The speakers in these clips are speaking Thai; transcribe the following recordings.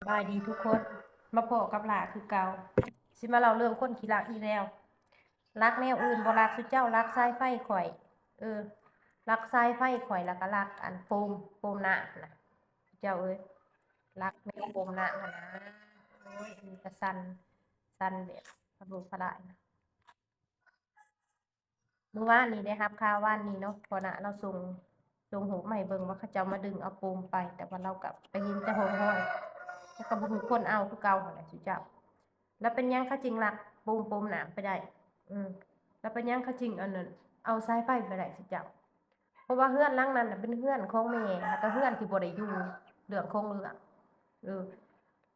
บายดีทุกคนมาพอกับหลาคือเก่าสิมาเล่าเรื่องคนขี้รักอีแล้วรักแนวอื่นบ่รักสุเจ้ารักสายไฟข่อยเออรักสายไฟข่อยแล้วก็รักอันโฟมหน้าน่ะเจ้าเอ้ยรักแนวโฟมหน้าหั่นนะโอ้ยอันนี้ก็สั่นแบบกระดูกกระดายนะเมื่อวานนี้ได้รับข่าวว่านนี้เนาะพอน่ะเราส่งรูปมาให้เบิ่งว่าเขาเจ้ามาดึงเอาโฟมไปแต่ว่าเราก็ไปเห็นแต่ห้อยแล้วก็บ่ฮู้คนเอาคือเก่าหั่นแหละสุเจ้า แล้วเป็นยังเขาจริงลักปูมหนามไปได้อืมแล้วเป็นยังเขาจริงอันนั้นเอาสายไฟไปได้สิเจ้าเพราะว่าเฮือนหลังนั้นน่ะเป็นเฮือนของแม่แล้วก็เฮือนที่บ่ได้อยู่เรื่องของเรื่องเออ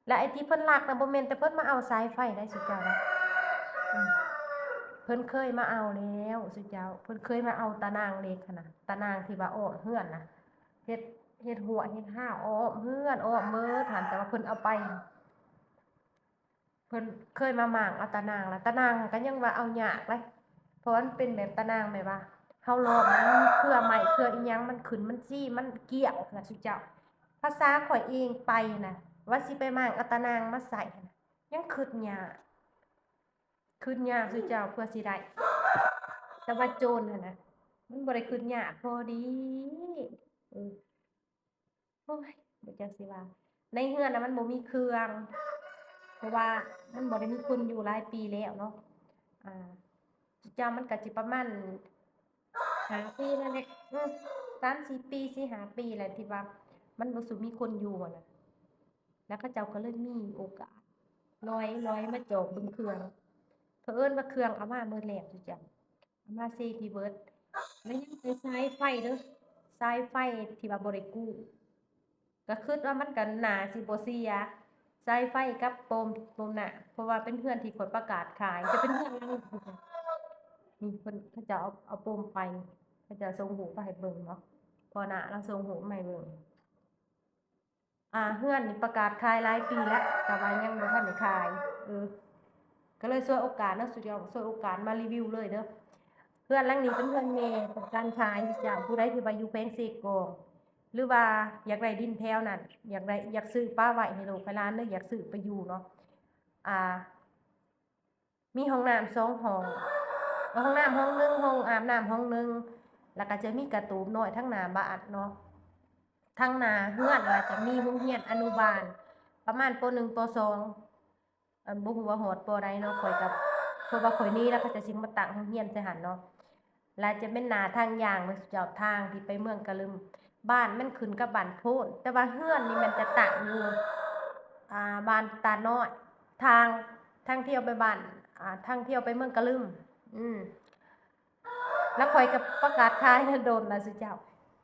และไอ้ที่เพิ่นลักน่ะบ่แม่นแต่เพิ่นมาเอาสายไฟได้สิเจ้านะอืมเพิ่นเคยมาเอาแล้วสิเจ้าเพิ่นเคยมาเอาตะนางเหล็กหั้นน่ะตะนางที่ว่าอ้อมเฮือนน่ะเฮ็ดหัวเฮ็ดห้าวอ้อมเฮือนอ้อมเบิดหั่นแต่ว่าเพิ่นเอาไป เพิ่นเคยมาหมางเอาตะนางแล้วตะนางก็ยังว่าเอายากเลยเพราะมันเป็นแบบตะนางแบบว่าเฮาลอกมันเครือใหม่เครืออีหยังมันขึ้นมันจี้มันเกี่ยวน่ะสิเจ้าภาษาข่อยเองไปน่ะว่าสิไปหมางเอาตะนางมาใส่น่ะยังคิดยากสิเจ้าเพื่อสิได้แต่ว่าโจรน่ะนะมันบ่ได้คิดยากพอดีเออโอ้ยบ่จักสิว่าในเรือนน่ะมันบ่มีเครื่องเพราะว่ามันบ่ได้มีคนอยู่หลายปีแล้วเนาะ อ่าจำมันก็สิประมาณ5 ปีนั่นแหละ3-4 ปี4-5 ปีแหละที่ว่ามันบ่สุมีคนอยู่อะนะแล้วเขาเจ้าก็เลยมีโอกาสลอยมาจอบเบิ่งเครื่องเผอิญว่าเครื่องเอามาเบิดแล้วจุจ้ะเอามา4ที่เบิดแล้วยังไปสายไฟเด้อสายไฟที่ว่าบ่ได้กู้ก็คิดว่ามันก็น่าสิบ่เสียสายไฟกับโฟมน่ะเพราะว่าเป็นเรือนที่ข้อยประกาศขายจะเป็นเรือนหลัง มีเพิ่นเขาจะเอาโปมไปเขาจะส่งหูไปให้เบิ่งเนาะพอน่ะเราส่งหูมาให้เบิ่งเฮือนนี่ประกาศขายหลายปีแล้วแต่ว่ายังบ่ทันได้ขายเออก็เลยฉวยโอกาสเนาะสุดยอดฉวยโอกาสมารีวิวเลยเด้อเฮือนหลังนี้เป็นเฮือนแม่ต้องการขายจ้ะผู้ใดที่ว่าอยู่แขวงเสกองหรือว่าอยากได้ดินแถวนั้นอยากซื้อป้าไว้ให้ลูกให้หลานเด้ออยากซื้อไปอยู่เนาะอ่า มีห้องน้ำ2 ห้องห้องน้ำห้องหนึ่งห้องอาบน้ำห้องหนึ่งแล้วก็จะมีกระตูมน้อยทั้งหน้าบ้านเนาะทั้งหน้าเฮือนแล้วจะมีโรงเรียนอนุบาลประมาณป .1 ป .2 บ่ฮู้ว่าฮอดปใดเนาะข้อยก็เพราะว่าข้อยนี้แล้วเขาจะสิมาตั้งโรงเรียนใส่หั้นเนาะแล้วจะเป็นหน้าทางย่างเลยเจ้าทางที่ไปเมืองกะลึมบ้านมันขึ้นกับบ้านโพนแต่ว่าเฮือนนี่มันจะตั้งอยู่บ้านตาน้อยทางเที่ยวไปบ้านทางเที่ยวไปเมืองกะลึมอืม แล้วข้อยก็ประกาศขายโดนล่ะสิเจ้า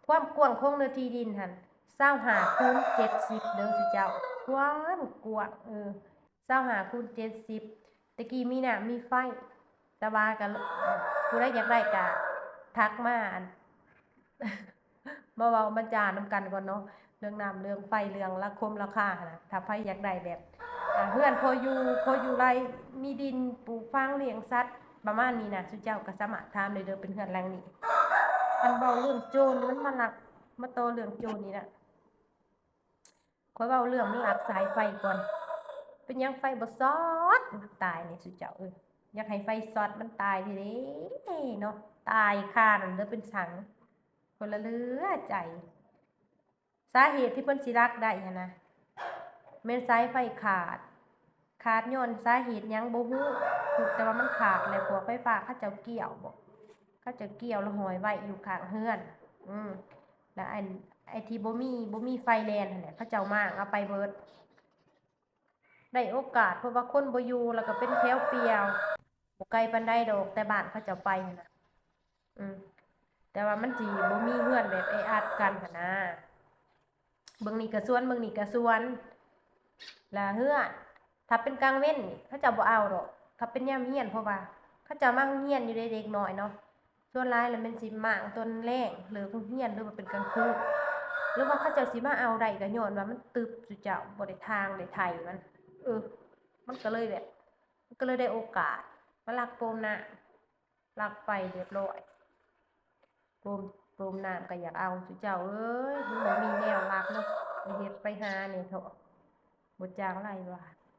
ความกว้างของเนื้อที่ดินหั่น25 คูณ 70เด้อสิเจ้าความกว้าง25 คูณ 70ตะกี้มีน้ำมีไฟแต่ว่าก็ผู้ใดอยากได้ก็ทักมาอันมาเว้ามาจานำกันก่อนเนาะเรื่องน้ำเรื่องไฟเรื่องราคาหั้นน่ะถ้าไผอยากได้แบบเรือนพออยู่ไร่มีดินปลูกฟางเลี้ยงสัตว์ประมาณนี้น่ะซุเจ้าก็สามารถถามได้เด้อเป็นเรือนหลังนี้ อันเว้าเรื่องโจรมันมาลักมาต่อเรื่องโจรนี่น่ะข้อยเว้าเรื่องมันลักสายไฟก่อนเป็นหยังไฟบ่ช็อตตายนี่ซุเจ้าเอ้ยอยากให้ไฟช็อตมันตายแท้เด้เนาะตายคานั่นเหลือเป็นฉังคนละเหลือใจสาเหตุที่เพิ่นสิลักได้หั้นนะแม่นสายไฟขาดย้อนสาเหตุหยังบ่ฮู้รู้แต่ว่ามันขาดแล้วพวกไฟฟ้าเขาเจ้าเกี่ยวบ่เขาเจ้าเกี่ยวแล้วห้อยไว้อยู่ข้างเรือนอืม แล้วไอ้ที่บ่มีไฟแลนนั่นแหละเขาเจ้ามางเอาไปเบิดได้โอกาสเพราะว่าคนบ่อยู่แล้วก็เป็นแถวเปลี่ยวบ่ไกลปานใดดอกแต่บ้านเขาเจ้าไปหั่นน่ะอืมแต่ว่ามันสิบ่มีเรือนแบบแออัดกันหั้นนะเบิ่งนี่ก็สวนเบิ่งนี่ก็สวนแล้วเรือนถ้าเป็นกลางเว้นนี่เขาเจ้าบ่เอาดอกถ้าเป็นยามเรียนเพราะว่าเขาเจ้ามาโรงเรียนอยู่เด็กน้อยเนาะส่วนหลายแล้วแม่นสิมางตอนแลงเลิกโรงเรียนหรือว่าเป็นกลางคืน หรือว่าเขาเจ้าสิมาเอาได้ก็ย้อนว่ามันตึบจุเจ้าบ่ได้ทางได้ไถมันเออมันก็เลยแบบมันก็เลยได้โอกาสมาลักโปมน้ำลักไปเรียบร้อยโปมน้ำก็อยากเอาจุเจ้าเอ้ยมันบ่มีแนวลักเนาะไปเฮ็ดไปหานี่เถอะ บ่จางไรว่า